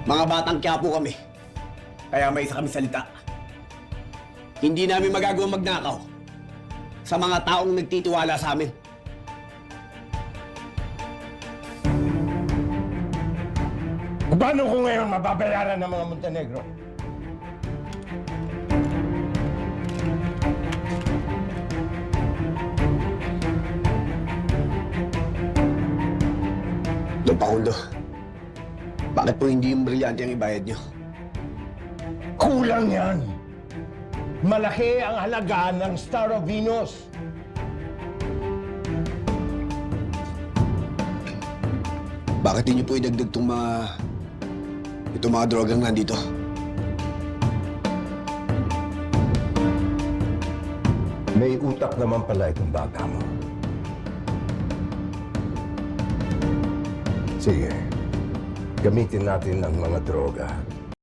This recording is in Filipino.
Mga batang Quiapo kami. Kaya may isa kami salita. Hindi namin magagawa magnakaw sa mga taong nagtitiwala sa amin. Paano ko ngayon mababayaran ng mga Montenegro? Don Pakundo, bakit po hindi yung brilyante ang ibayad nyo? Kulang yan! Malaki ang halaga ng Star of Venus. Bakit hindi nyo po idagdag itong mga drogang nandito? May utak naman pala itong bata mo. Sige, gamitin natin ang mga droga